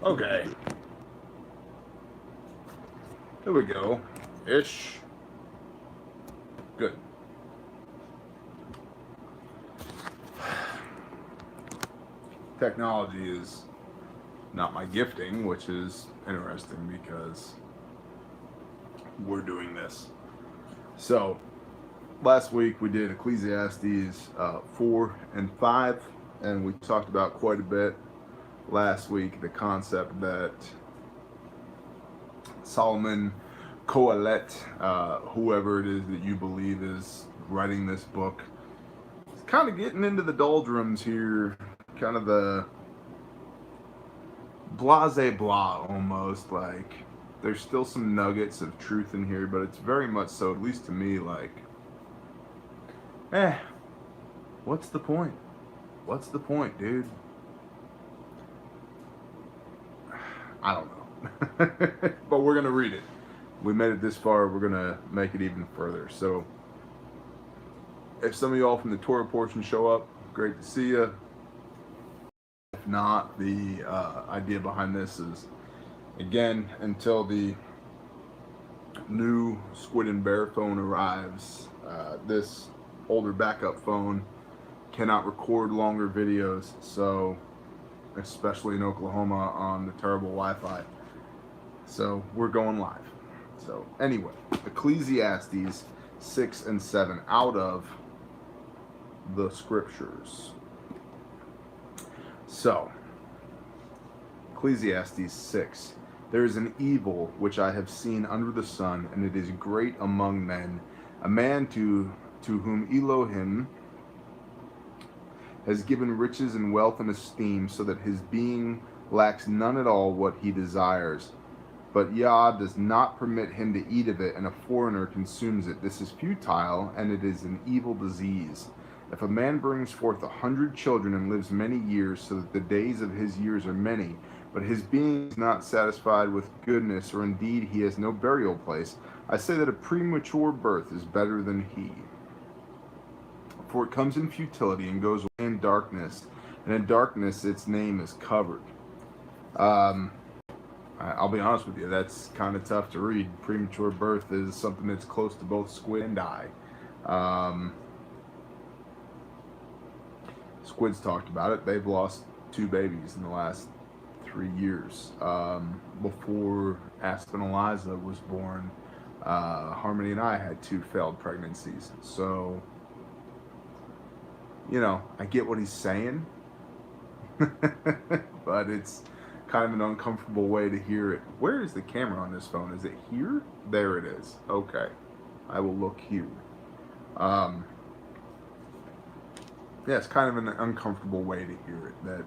Okay. There we go. Ish. Good. Technology is not my gifting, which is interesting because we're doing this. So, last week we did Ecclesiastes 4 and 5, and we talked about quite a bit last week the concept that Solomon Coelet, whoever it is that you believe is writing this book, is kind of getting into the doldrums here, kind of the blase blah almost. Like, there's still some nuggets of truth in here, but it's very much so, at least to me, like, what's the point? What's the point, dude? I don't know. But we're going to read it. We made it this far, we're going to make it even further. So, if some of y'all from the Torah portion show up, great to see you. If not, the idea behind this is, again, until the new Squid and Bear phone arrives, this older backup phone cannot record longer videos, so especially in Oklahoma on the terrible Wi-Fi. So we're going live. So anyway, Ecclesiastes 6 and 7 out of the scriptures. So, Ecclesiastes 6. There is an evil which I have seen under the sun, and it is great among men, a man to whom Elohim has given riches and wealth and esteem, so that his being lacks none at all what he desires. But Yah does not permit him to eat of it, and a foreigner consumes it. This is futile, and it is an evil disease. If a man brings forth 100 children and lives many years, so that the days of his years are many, but his being is not satisfied with goodness, or indeed he has no burial place, I say that a premature birth is better than he. For it comes in futility and goes away in darkness, and in darkness its name is covered. I'll be honest with you, that's kind of tough to read. Premature birth is something that's close to both squid and I. Squid's talked about it. They've lost 2 babies in the last 3 years. Before Aspen Eliza was born, Harmony and I had 2 failed pregnancies. So, you know, I get what he's saying, but it's kind of an uncomfortable way to hear it. Where is the camera on this phone? Is it here? There it is. Okay. I will look here. Yeah, it's kind of an uncomfortable way to hear it, that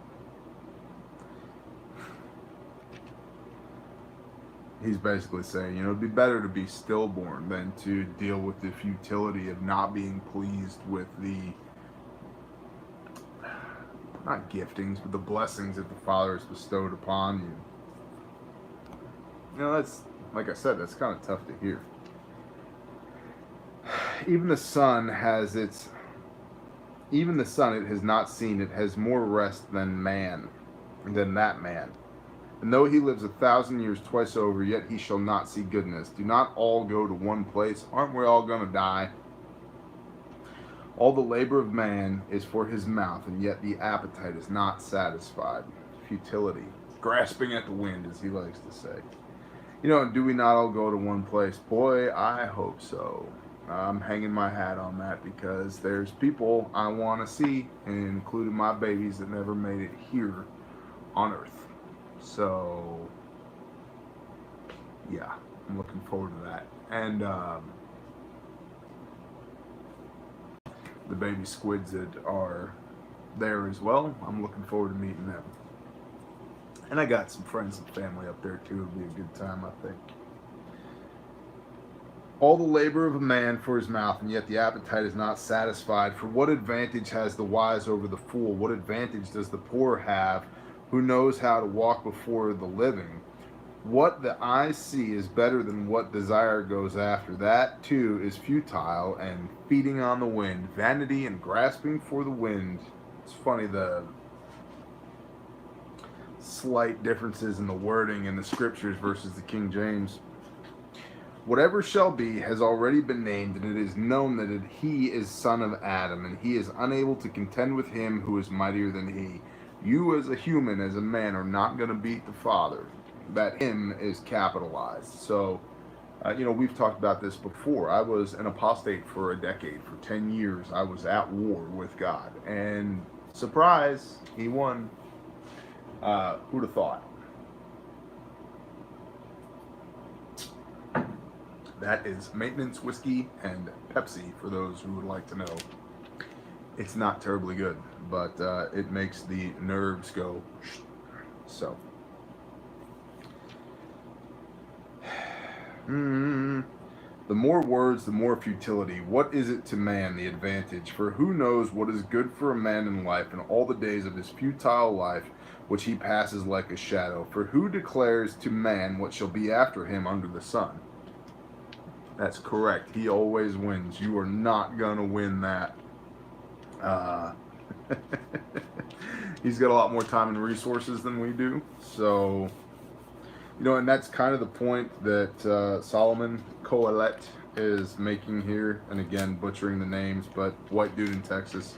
he's basically saying, you know, it'd be better to be stillborn than to deal with the futility of not being pleased with the, not giftings, but the blessings that the Father has bestowed upon you. You know, that's, like I said, that's kind of tough to hear. Even the sun has its, even the sun it has not seen, it has more rest than that man. And though he lives 1,000 years twice over, yet he shall not see goodness. Do not all go to one place? Aren't we all going to die? All the labor of man is for his mouth, and yet the appetite is not satisfied. Futility, grasping at the wind, as he likes to say. You know, do we not all go to one place? Boy, I hope so. I'm hanging my hat on that, because there's people I want to see, including my babies that never made it here on Earth. So, yeah, I'm looking forward to that. And the baby squids that are there as well, I'm looking forward to meeting them. And I got some friends and family up there too. It'll be a good time, I think. All the labor of a man for his mouth, and yet the appetite is not satisfied. For what advantage has the wise over the fool? What advantage does the poor have, who knows how to walk before the living? What the eye see is better than what desire goes after. That too is futile and feeding on the wind. Vanity and grasping for the wind. It's funny, the slight differences in the wording in the scriptures versus the King James. Whatever shall be has already been named, and it is known that he is son of Adam, and he is unable to contend with him who is mightier than he. You as a human, as a man, are not going to beat the Father. That him is capitalized. So, we've talked about this before. I was an apostate for a decade. For 10 years, I was at war with God. And surprise, he won. Who'd have thought? That is maintenance whiskey and Pepsi, for those who would like to know. It's not terribly good, but it makes the nerves go. So. The more words, the more futility. What is it to man, the advantage? For who knows what is good for a man in life, and all the days of his futile life, which he passes like a shadow? For who declares to man what shall be after him under the sun? That's correct. He always wins. You are not going to win that. He's got a lot more time and resources than we do. So, and that's kind of the point that Solomon Coelet is making here. And again, butchering the names, but white dude in Texas,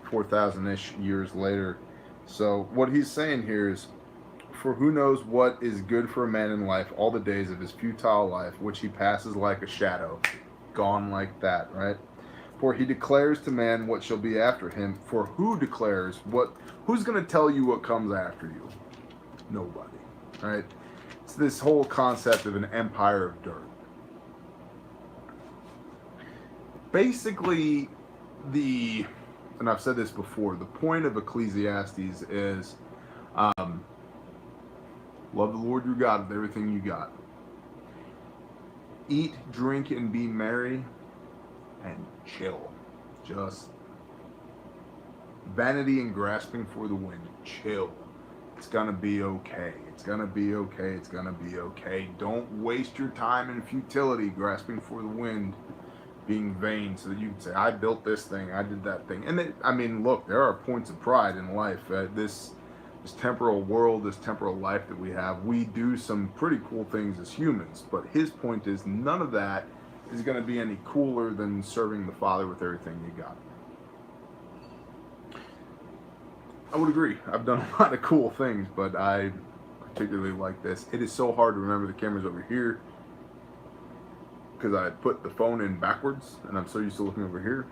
4,000-ish years later. So what he's saying here is, for who knows what is good for a man in life, all the days of his futile life, which he passes like a shadow. Gone like that, right? For he declares to man what shall be after him. For who declares what? Who's going to tell you what comes after you? Nobody, right? It's this whole concept of an empire of dirt. Basically, and I've said this before, the point of Ecclesiastes is, love the Lord your God with everything you got. Eat, drink, and be merry, and chill. Just vanity and grasping for the wind. Chill. It's gonna be okay. It's gonna be okay. It's gonna be okay. Don't waste your time in futility, grasping for the wind, being vain, so that you can say, I built this thing, I did that thing. And look, there are points of pride in life. This temporal world, this temporal life that we have, we do some pretty cool things as humans. But his point is, none of that is going to be any cooler than serving the Father with everything you got. I would agree. I've done a lot of cool things, but I particularly like this. It is so hard to remember the camera's over here because I put the phone in backwards, and I'm so used to looking over here.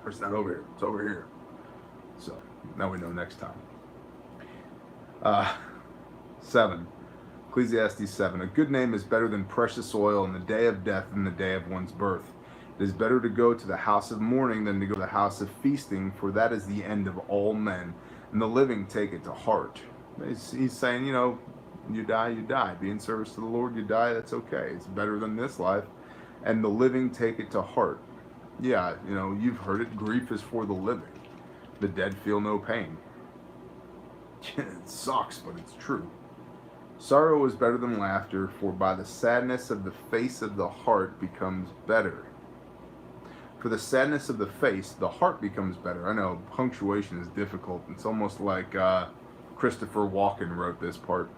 Or it's not over here. It's over here. So now we know next time. 7. Ecclesiastes 7. A good name is better than precious oil in the day of death than the day of one's birth. It is better to go to the house of mourning than to go to the house of feasting, for that is the end of all men, and the living take it to heart. He's saying, you die, you die. Be in service to the Lord, you die, that's okay. It's better than this life. And the living take it to heart. Yeah, you've heard it. Grief is for the living. The dead feel no pain. It sucks, but it's true. Sorrow is better than laughter, for by the sadness of the face of the heart becomes better. For the sadness of the face, the heart becomes better. I know punctuation is difficult. It's almost like Christopher Walken wrote this part.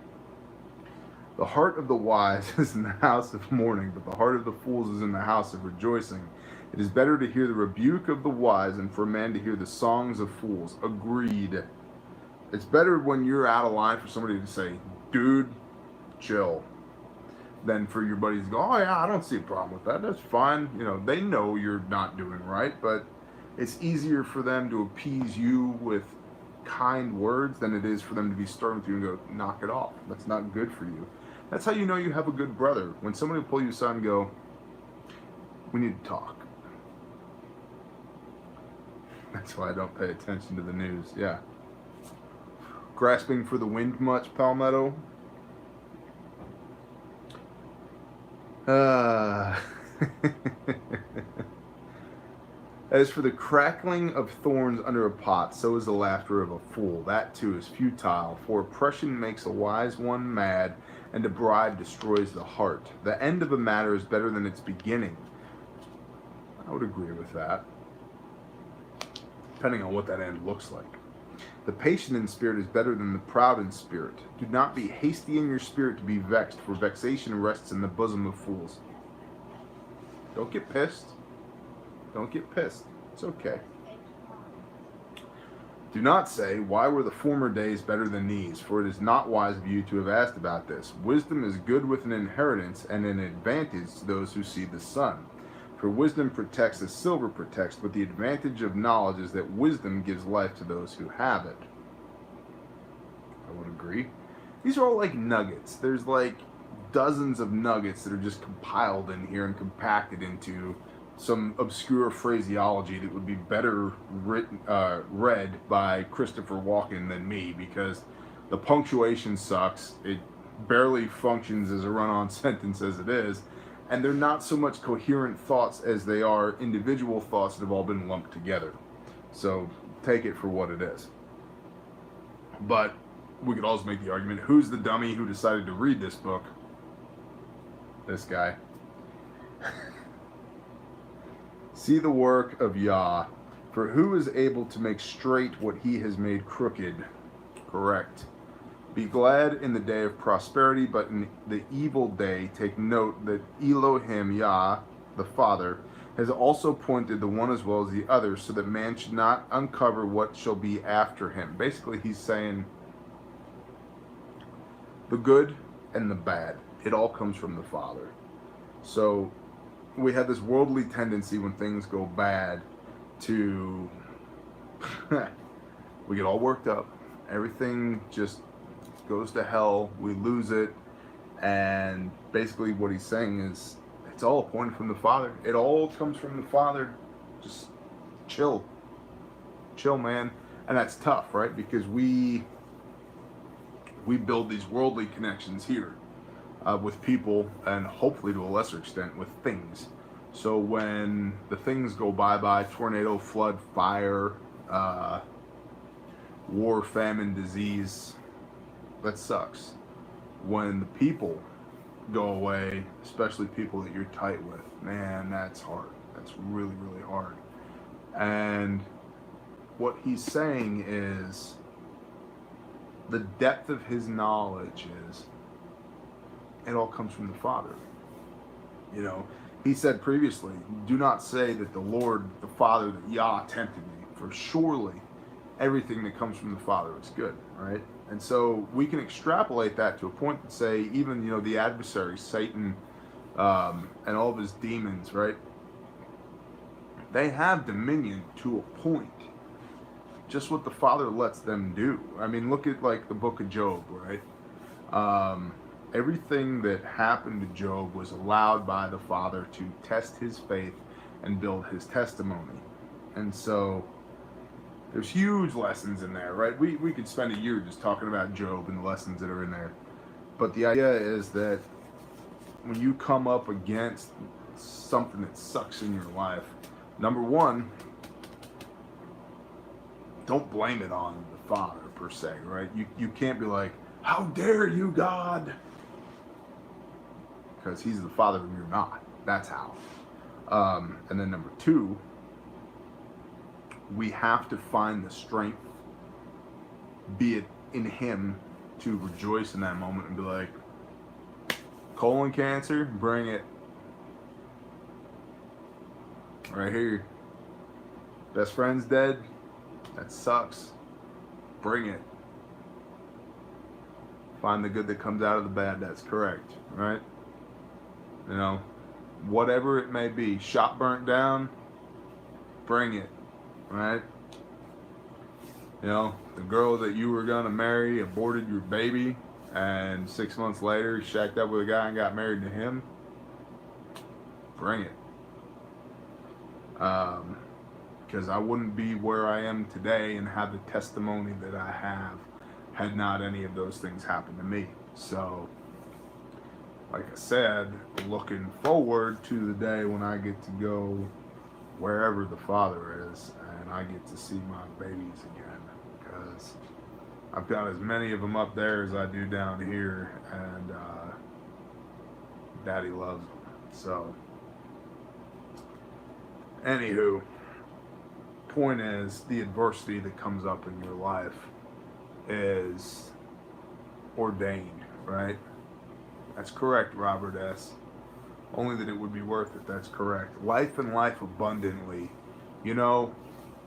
The heart of the wise is in the house of mourning, but the heart of the fools is in the house of rejoicing. It is better to hear the rebuke of the wise than for a man to hear the songs of fools. Agreed. It's better when you're out of line for somebody to say, dude, chill, than for your buddies to go, oh yeah, I don't see a problem with that. That's fine. They know you're not doing right, but it's easier for them to appease you with kind words than it is for them to be stern with you and go, knock it off. That's not good for you. That's how you know you have a good brother. When somebody will pull you aside and go, we need to talk. That's why I don't pay attention to the news. Yeah. Grasping for the wind much, Palmetto? As for the crackling of thorns under a pot, so is the laughter of a fool. That too is futile, for oppression makes a wise one mad, and a bribe destroys the heart. The end of a matter is better than its beginning. I would agree with that, depending on what that end looks like. The patient in spirit is better than the proud in spirit. Do not be hasty in your spirit to be vexed, for vexation rests in the bosom of fools. Don't get pissed. Don't get pissed. It's okay. Do not say, why were the former days better than these? For it is not wise of you to have asked about this. Wisdom is good with an inheritance and an advantage to those who see the sun. For wisdom protects as silver protects, but the advantage of knowledge is that wisdom gives life to those who have it. I would agree. These are all like nuggets. There's like dozens of nuggets that are just compiled in here and compacted into some obscure phraseology that would be better read by Christopher Walken than me, because the punctuation sucks. It barely functions as a run-on sentence as it is, and they're not so much coherent thoughts as they are individual thoughts that have all been lumped together. So take it for what it is. But we could also make the argument, who's the dummy who decided to read this book? This guy. See the work of Yah, for who is able to make straight what he has made crooked? Correct. Be glad in the day of prosperity, but in the evil day take note that Elohim Yah, the Father, has also appointed the one as well as the other, so that man should not uncover what shall be after him. Basically, he's saying the good and the bad, it all comes from the Father. So we have this worldly tendency when things go bad to we get all worked up, everything just goes to hell, we lose it, and basically what he's saying is it's all appointed from the Father. It all comes from the Father. Just chill, man. And that's tough, right? Because we build these worldly connections here with people, and hopefully to a lesser extent with things. So when the things go bye-bye, tornado, flood, fire, war, famine, disease, that sucks. When the people go away, especially people that you're tight with, man, that's hard. That's really, really hard. And what he's saying is the depth of his knowledge is it all comes from the Father. You know, he said previously, do not say that the Lord, the Father, that Yah tempted me, for surely everything that comes from the Father is good, right? And so we can extrapolate that to a point and say, even, you know, the adversary, Satan, and all of his demons, right? They have dominion to a point. Just what the Father lets them do. I mean, look at like the book of Job, right? Everything that happened to Job was allowed by the Father to test his faith and build his testimony. And so there's huge lessons in there, right? We could spend a year just talking about Job and the lessons that are in there. But the idea is that when you come up against something that sucks in your life, number one, don't blame it on the Father per se, right? You can't be like, how dare you, God? Because he's the Father and you're not. That's how. And then number two, we have to find the strength, be it in him, to rejoice in that moment and be like, colon cancer, bring it. Right here. Best friend's dead. That sucks. Bring it. Find the good that comes out of the bad. That's correct, right? You know, whatever it may be. Shop burnt down. Bring it, right? You know, the girl that you were going to marry aborted your baby, and 6 months later shacked up with a guy and got married to him. Bring it. Because I wouldn't be where I am today and have the testimony that I have had not any of those things happened to me. So, like I said, looking forward to the day when I get to go wherever the Father is and I get to see my babies again, because I've got as many of them up there as I do down here, and Daddy loves them. So, anywho, Point is, the adversity that comes up in your life is ordained, right? That's correct, Robert S. Only that it would be worth it. That's correct. Life and life abundantly. You know,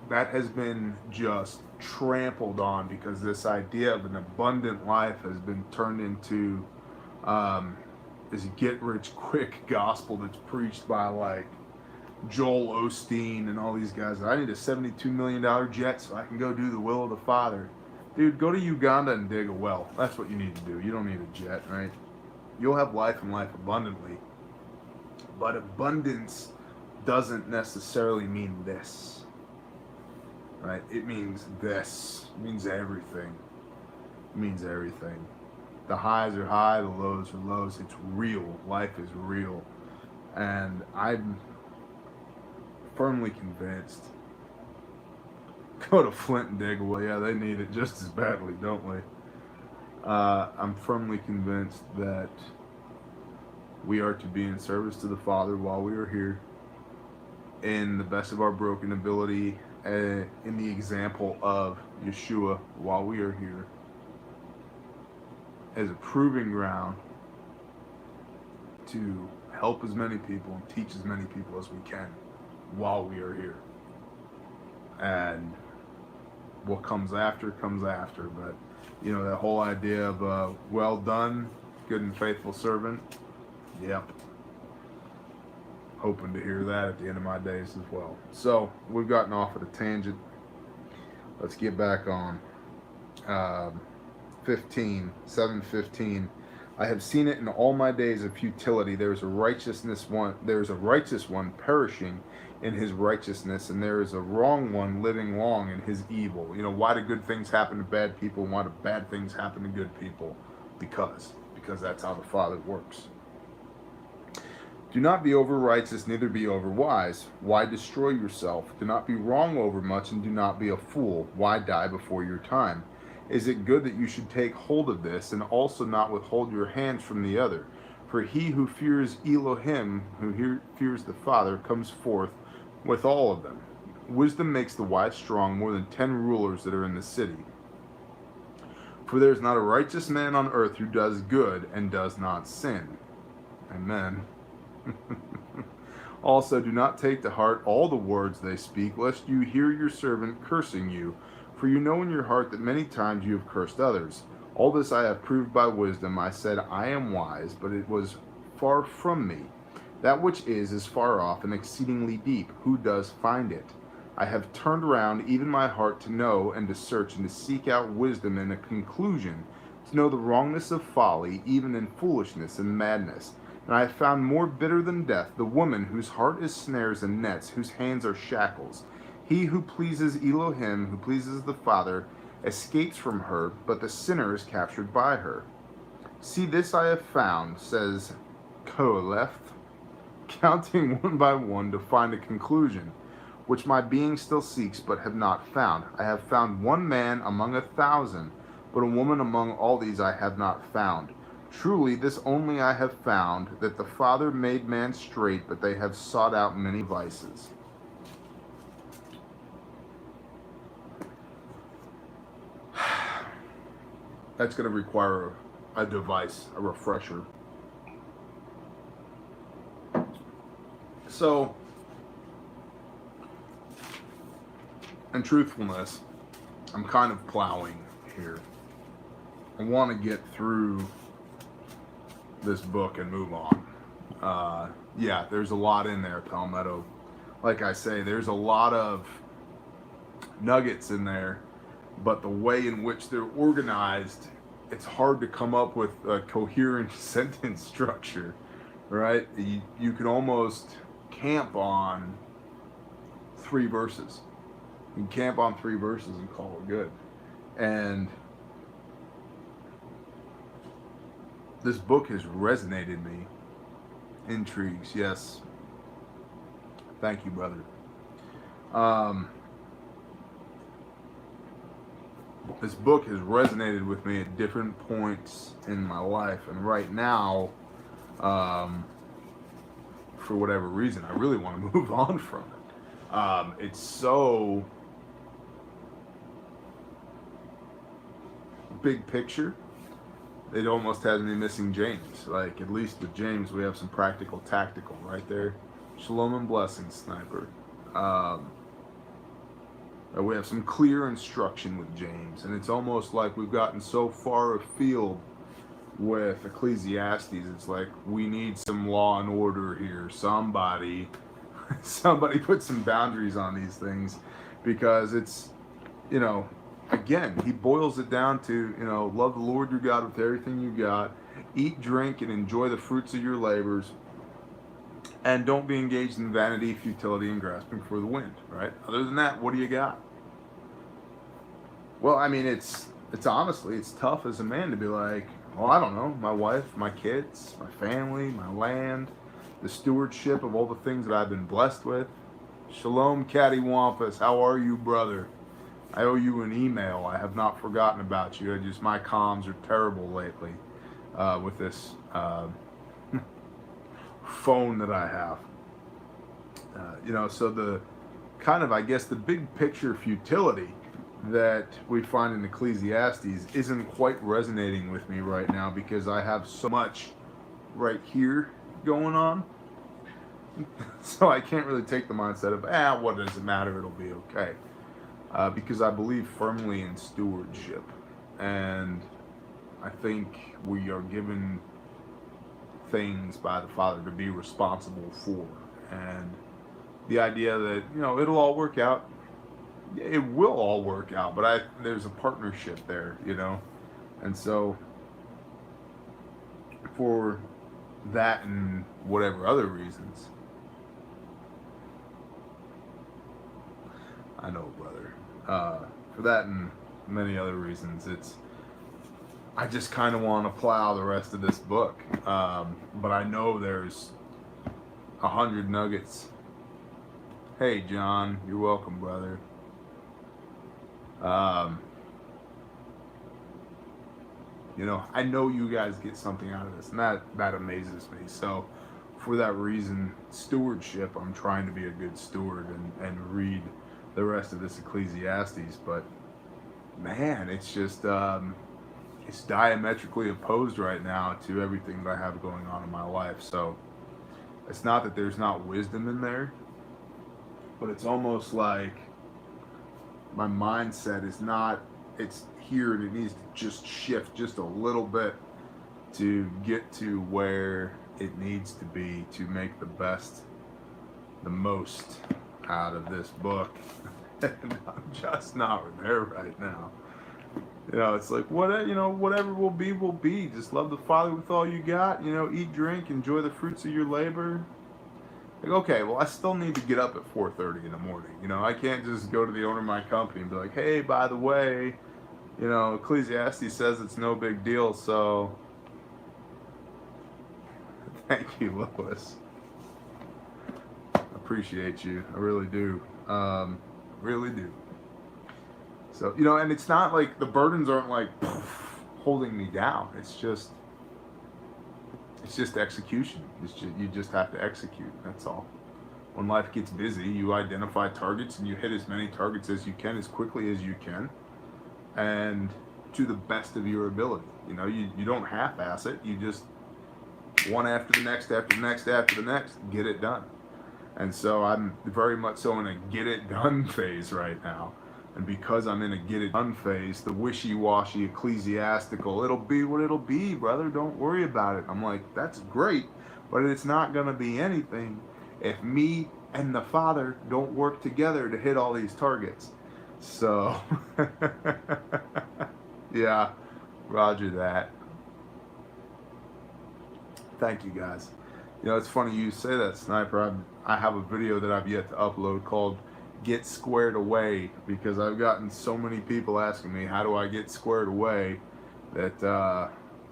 that has been just trampled on because this idea of an abundant life has been turned into this get-rich-quick gospel that's preached by, like, Joel Osteen and all these guys. I need a $72 million jet so I can go do the will of the Father. Dude, go to Uganda and dig a well. That's what you need to do. You don't need a jet, right? You'll have life and life abundantly. But abundance doesn't necessarily mean this, right? It means this. It means everything. It means everything. The highs are high, the lows are lows. It's real. Life is real. And I'm firmly convinced. Go to Flint and dig away. Yeah, they need it just as badly, don't we? I'm firmly convinced that we are to be in service to the Father while we are here, in the best of our broken ability, in the example of Yeshua while we are here, as a proving ground to help as many people and teach as many people as we can while we are here. And what comes after, but you know, that whole idea of well done, good and faithful servant. Yep. Hoping to hear that at the end of my days as well. So, we've gotten off at a tangent. Let's get back on. 7:15. I have seen it in all my days of futility. There is a righteous one perishing in his righteousness, and there is a wrong one living long in his evil. You know, why do good things happen to bad people, and why do bad things happen to good people? Because that's how the Father works. Do not be over righteous, neither be over wise. Why destroy yourself? Do not be wrong over much, and do not be a fool. Why die before your time? Is it good that you should take hold of this, and also not withhold your hands from the other? For he who fears Elohim, who fears the Father, comes forth with all of them. Wisdom makes the wise strong, more than 10 rulers that are in the city. For there is not a righteous man on earth who does good and does not sin. Amen. Also, do not take to heart all the words they speak, lest you hear your servant cursing you. For you know in your heart that many times you have cursed others. All this I have proved by wisdom. I said, I am wise, but it was far from me. That which is far off and exceedingly deep. Who does find it? I have turned round even my heart to know and to search and to seek out wisdom and a conclusion, to know the wrongness of folly, even in foolishness and madness. And I have found more bitter than death the woman whose heart is snares and nets, whose hands are shackles. He who pleases Elohim, who pleases the Father, escapes from her, but the sinner is captured by her. See, this I have found, says Koheleth, counting one by one to find a conclusion, which my being still seeks, but have not found. I have found one man among 1,000, but a woman among all these I have not found. Truly, this only I have found, that the Father made man straight, but they have sought out many vices. That's going to require a device, a refresher. So, in truthfulness, I'm kind of plowing here. I want to get through this book and move on. Yeah, there's a lot in there, Palmetto. Like I say, there's a lot of nuggets in there, but the way in which they're organized, it's hard to come up with a coherent sentence structure, right? You can almost camp on 3 verses. You can camp on 3 verses and call it good. And this book has resonated me. Intrigues, yes. Thank you, brother. This book has resonated with me at different points in my life, and right now, for whatever reason, I really want to move on from it. It's so big picture. It almost has me missing James. Like, at least with James, we have some practical, tactical right there. Shalom and blessings, Sniper. We have some clear instruction with James, and it's almost like we've gotten so far afield with Ecclesiastes. It's like we need some law and order here. Somebody put some boundaries on these things, because it's, again, he boils it down to, love the Lord your God with everything you got, eat, drink, and enjoy the fruits of your labors, and don't be engaged in vanity, futility, and grasping for the wind, right? Other than that, what do you got? Well, I mean, it's honestly, it's tough as a man to be like, well, I don't know, my wife, my kids, my family, my land, the stewardship of all the things that I've been blessed with. Shalom, Cattywampus. How are you, brother? I owe you an email. I have not forgotten about you. My comms are terrible lately with this phone that I have. So the kind of, I guess, the big picture futility that we find in Ecclesiastes isn't quite resonating with me right now, because I have so much right here going on. So I can't really take the mindset of, what does it matter? It'll be okay. Because I believe firmly in stewardship. And I think we are given things by the Father to be responsible for. And the idea that, it'll all work out. It will all work out, but there's a partnership there, And so for that and whatever other reasons, I know, brother, for that and many other reasons, I just kind of want to plow the rest of this book, but I know there's 100 nuggets. Hey, John, you're welcome, brother. I know you guys get something out of this, and that amazes me. So for that reason, stewardship, I'm trying to be a good steward and read the rest of this Ecclesiastes. But man, it's just it's diametrically opposed right now to everything that I have going on in my life. So it's not that there's not wisdom in there, but it's almost like my mindset is not, it's here, and it needs to just shift just a little bit to get to where it needs to be to make the most out of this book. And I'm just not there right now. It's like, whatever will be. Just love the Father with all you got. Eat, drink, enjoy the fruits of your labor. Like, okay, well, I still need to get up at 4:30 in the morning. I can't just go to the owner of my company and be like, hey, by the way, Ecclesiastes says it's no big deal, so thank you, Lois. Appreciate you. I really do. Really do. So, and it's not like the burdens aren't like holding me down. It's just execution. You just have to execute. That's all. When life gets busy, you identify targets and you hit as many targets as you can, as quickly as you can, and to the best of your ability. You don't half-ass it. You just one after the next, after the next, after the next, get it done. And so I'm very much so in a get it done phase right now. And because I'm in a get it done phase, the wishy-washy ecclesiastical, it'll be what it'll be, brother, don't worry about it. I'm like, that's great, but it's not going to be anything if me and the Father don't work together to hit all these targets. So, yeah, roger that. Thank you, guys. It's funny you say that, Sniper. I have a video that I've yet to upload called Get Squared Away, because I've gotten so many people asking me, how do I get squared away, that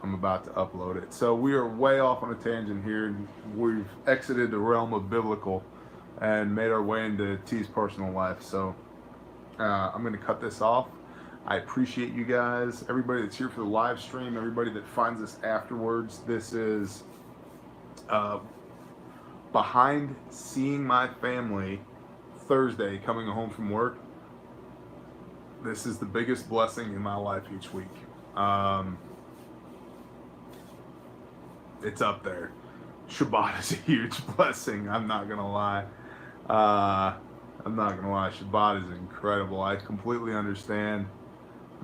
I'm about to upload it. So we are way off on a tangent here. We've exited the realm of biblical and made our way into T's personal life. So I'm going to cut this off. I appreciate you guys, everybody that's here for the live stream, everybody that finds us afterwards. This is behind seeing my family Thursday coming home from work, this is the biggest blessing in my life each week. It's up there. Shabbat is a huge blessing. I'm not gonna lie. Shabbat is incredible. I completely understand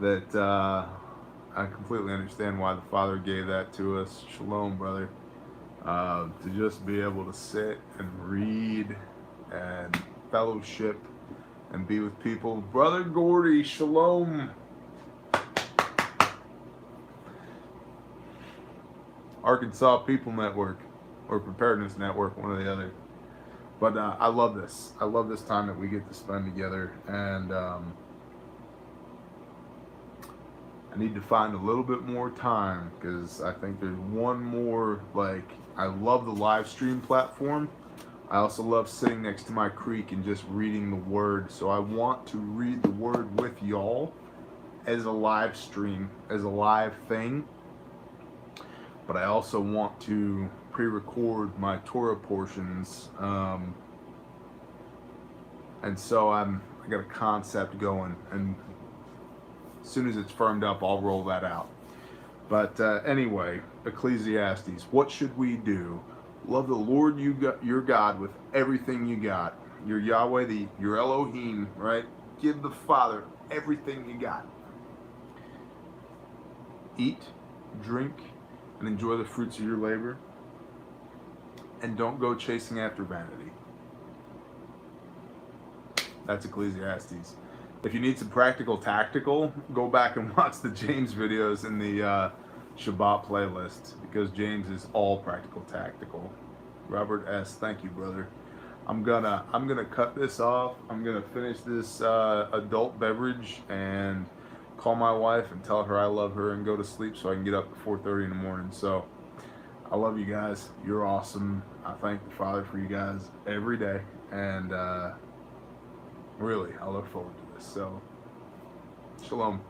that. I completely understand why the Father gave that to us. Shalom, brother. To just be able to sit and read and fellowship and be with people. Brother Gordy, shalom. Arkansas People Network or Preparedness Network, one or the other. But I love this. I love this time that we get to spend together. And I need to find a little bit more time because I think there's one more, like, I love the live stream platform. I also love sitting next to my creek and just reading the word. So I want to read the word with y'all as a live stream, as a live thing. But I also want to pre-record my Torah portions. And so I got a concept going, and as soon as it's firmed up, I'll roll that out. But anyway, Ecclesiastes, what should we do? Love the Lord your God with everything you got. Your Yahweh, your Elohim, right? Give the Father everything you got. Eat, drink, and enjoy the fruits of your labor. And don't go chasing after vanity. That's Ecclesiastes. If you need some practical tactical, go back and watch the James videos in the Shabbat playlist, because James is all practical tactical. Robert S., thank you, brother. I'm gonna cut this off. I'm gonna finish this adult beverage and call my wife and tell her I love her and go to sleep so I can get up at 4:30 in the morning. So I love you guys. You're awesome. I thank the Father for you guys every day, and really I look forward to this. So shalom.